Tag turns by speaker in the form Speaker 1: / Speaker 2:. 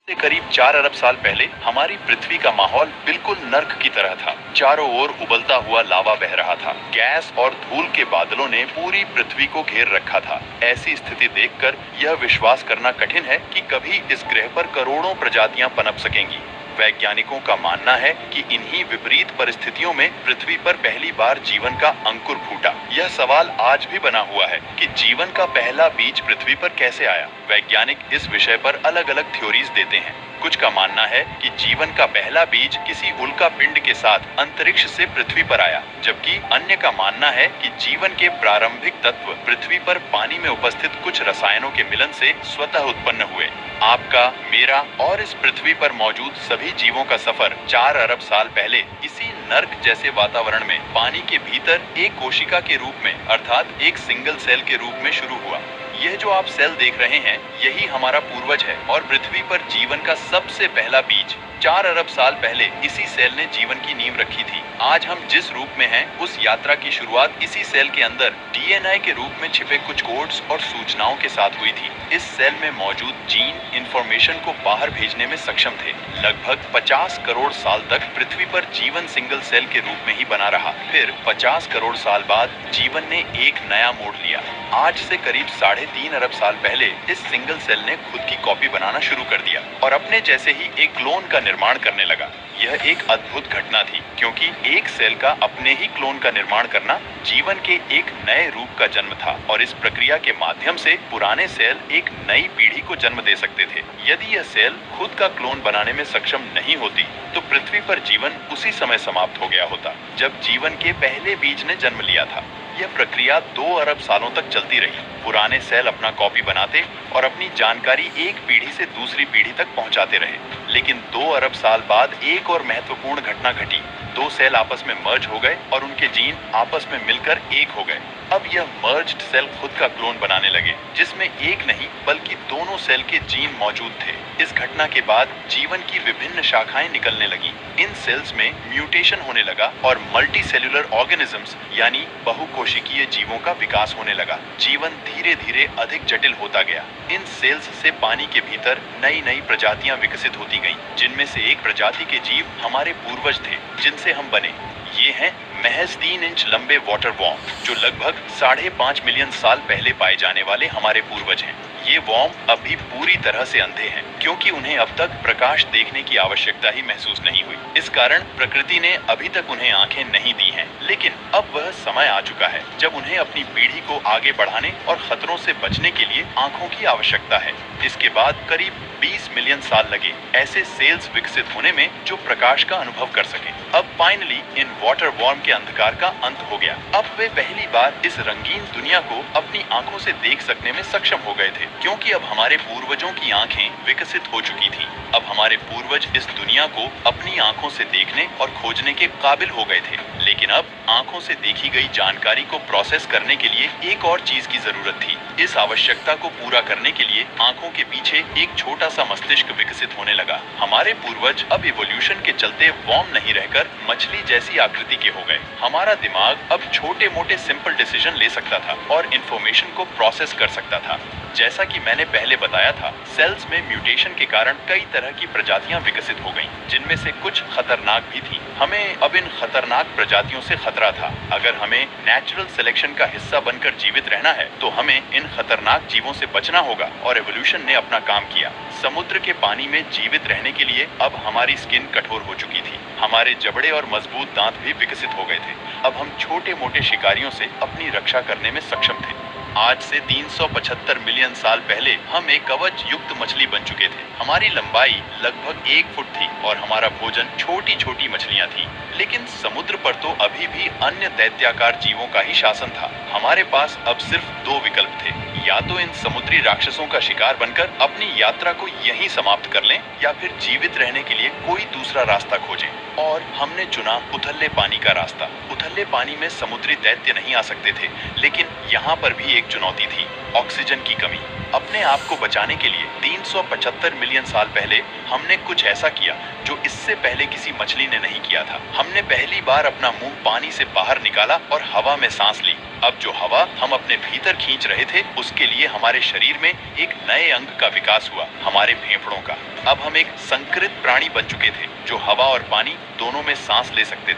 Speaker 1: से करीब 4 अरब साल पहले हमारी पृथ्वी का माहौल बिल्कुल नर्क की तरह था। चारों ओर उबलता हुआ लावा बह रहा था। गैस और धूल के बादलों ने पूरी पृथ्वी को घेर रखा था। ऐसी स्थिति देखकर यह विश्वास करना कठिन है कि कभी इस ग्रह पर करोड़ों प्रजातियां पनप सकेंगी। वैज्ञानिकों का मानना है कि इन्हीं विपरीत परिस्थितियों में पृथ्वी पर पहली बार जीवन का अंकुर फूटा। यह सवाल आज भी बना हुआ है कि जीवन का पहला बीज पृथ्वी पर कैसे आया। वैज्ञानिक इस विषय पर अलग अलग थ्योरीज देते हैं। कुछ का मानना है कि जीवन का पहला बीज किसी उल्का पिंड के साथ अंतरिक्ष से पृथ्वी पर आया, जबकि अन्य का मानना है कि जीवन के प्रारंभिक तत्व पृथ्वी पर पानी में उपस्थित कुछ रसायनों के मिलन से स्वतः उत्पन्न हुए। आपका, मेरा और इस पृथ्वी पर मौजूद सभी जीवों का सफर 4 अरब साल पहले इसी नर्क जैसे वातावरण में पानी के भीतर एक कोशिका के रूप में, अर्थात एक सिंगल सेल के रूप में शुरू हुआ। यह जो आप सेल देख रहे हैं, यही हमारा पूर्वज है और पृथ्वी पर जीवन का सबसे पहला बीज 4 अरब साल पहले इसी सेल ने जीवन की नींव रखी थी। आज हम जिस रूप में हैं, उस यात्रा की शुरुआत इसी सेल के अंदर डीएनए के रूप में छिपे कुछ कोड्स और सूचनाओं के साथ हुई थी। इस सेल में मौजूद जीन इंफॉर्मेशन को बाहर भेजने में सक्षम थे। लगभग 50 करोड़ साल तक पृथ्वी पर जीवन सिंगल सेल के रूप में ही बना रहा। फिर 50 करोड़ साल बाद जीवन ने एक नया मोड़ लिया। आज से करीब 3.5 अरब साल पहले इस सिंगल सेल ने खुद की कॉपी बनाना शुरू कर दिया और अपने जैसे ही एक क्लोन का निर्माण करने लगा। यह एक अद्भुत घटना थी, क्योंकि एक सेल का अपने ही क्लोन का निर्माण करना जीवन के एक नए रूप का जन्म था और इस प्रक्रिया के माध्यम से पुराने सेल एक नई पीढ़ी को जन्म दे सकते थे। यदि यह सेल खुद का क्लोन बनाने में सक्षम नहीं होती, तो पृथ्वी पर जीवन उसी समय समाप्त हो गया होता जब जीवन के पहले बीज ने जन्म लिया था। यह प्रक्रिया 2 अरब सालों तक चलती रही। पुराने सेल अपना कॉपी बनाते और अपनी जानकारी एक पीढ़ी से दूसरी पीढ़ी तक पहुंचाते रहे। लेकिन 2 अरब साल बाद एक और महत्वपूर्ण घटना घटी। 2 सेल आपस में मर्ज हो गए और उनके जीन आपस में मिलकर एक हो गए। अब यह मर्ज्ड सेल खुद का क्लोन बनाने लगे, जिसमें एक नहीं बल्कि दोनों सेल के जीन मौजूद थे। इस घटना के बाद जीवन की विभिन्न शाखाएं निकलने लगी। इन सेल्स में म्यूटेशन होने लगा और मल्टी सेल्यूलर ऑर्गेनिजम्स यानी बहुकोशिकीय जीवों का विकास होने लगा। जीवन धीरे धीरे अधिक जटिल होता गया। इन सेल्स से पानी के भीतर नई नई प्रजातियां विकसित होती गईं, जिनमें से एक प्रजाति के जीव हमारे पूर्वज थे, जिनसे हम बने। ये हैं महज 3 इंच लंबे वाटर वॉर्म, जो लगभग 5.5 मिलियन साल पहले पाए जाने वाले हमारे पूर्वज हैं। ये वॉर्म अभी पूरी तरह से अंधे हैं, क्योंकि उन्हें अब तक प्रकाश देखने की आवश्यकता ही महसूस नहीं हुई। इस कारण प्रकृति ने अभी तक उन्हें आंखें नहीं दी हैं। लेकिन अब वह समय आ चुका है जब उन्हें अपनी पीढ़ी को आगे बढ़ाने और खतरों से बचने के लिए आंखों की आवश्यकता है। इसके बाद करीब 20 मिलियन साल लगे ऐसे सेल्स विकसित होने में जो प्रकाश का अनुभव कर सके। अब फाइनली इन वाटर वॉर्म के अंधकार का अंत हो गया। अब वे पहली बार इस रंगीन दुनिया को अपनी आंखों से देख सकने में सक्षम हो गए थे, क्योंकि अब हमारे पूर्वजों की आंखें विकसित हो चुकी थी। अब हमारे पूर्वज इस दुनिया को अपनी आंखों से देखने और खोजने के काबिल हो गए थे। लेकिन अब आंखों से देखी गई जानकारी को प्रोसेस करने के लिए एक और चीज की जरूरत थी। इस आवश्यकता को पूरा करने के लिए आंखों के पीछे एक छोटा सा मस्तिष्क विकसित होने लगा। हमारे पूर्वज अब इवोल्यूशन के चलते वॉर्म नहीं रहकर मछली जैसी आकृति के हो गए। हमारा दिमाग अब छोटे मोटे सिंपल डिसीजन ले सकता था और इंफॉर्मेशन को प्रोसेस कर सकता था। जैसा कि मैंने पहले बताया था, सेल्स में म्यूटेशन के कारण कई तरह की प्रजातियां विकसित हो गईं, जिनमें से कुछ खतरनाक भी थी। हमें अब इन खतरनाक प्रजातियों से खतरा था। अगर हमें नेचुरल सिलेक्शन का हिस्सा बनकर जीवित रहना है, तो हमें इन खतरनाक जीवों से बचना होगा और एवोल्यूशन ने अपना काम किया। समुद्र के पानी में जीवित रहने के लिए अब हमारी स्किन कठोर हो चुकी थी। हमारे जबड़े और मजबूत दांत भी विकसित हो गए थे। अब हम छोटे मोटे शिकारियों से अपनी रक्षा करने में सक्षम थे। आज से 375 मिलियन साल पहले हम एक कवच युक्त मछली बन चुके थे। हमारी लंबाई लगभग 1 फुट थी और हमारा भोजन छोटी छोटी मछलियां थी। लेकिन समुद्र पर तो अभी भी अन्य दैत्याकार जीवों का ही शासन था। हमारे पास अब सिर्फ 2 विकल्प थे, या तो इन समुद्री राक्षसों का शिकार बनकर अपनी यात्रा को यहीं समाप्त कर लें, या फिर जीवित रहने के लिए कोई दूसरा रास्ता खोजें। और हमने चुना उथले पानी का रास्ता। उथले पानी में समुद्री दैत्य नहीं आ सकते थे, लेकिन यहाँ पर भी एक चुनौती थी, ऑक्सीजन की कमी। अपने आप को बचाने के लिए 375 मिलियन साल पहले हमने कुछ ऐसा किया जो इससे पहले किसी मछली ने नहीं किया था। हमने पहली बार अपना मुंह पानी से बाहर निकाला और हवा में सांस ली। अब जो हवा हम अपने भीतर खींच रहे थे, उसके लिए हमारे शरीर में एक नए अंग का विकास हुआ, हमारे फेफड़ों का। अब हम एक संकरित प्राणी बन चुके थे जो हवा और पानी दोनों में सांस ले सकते थे।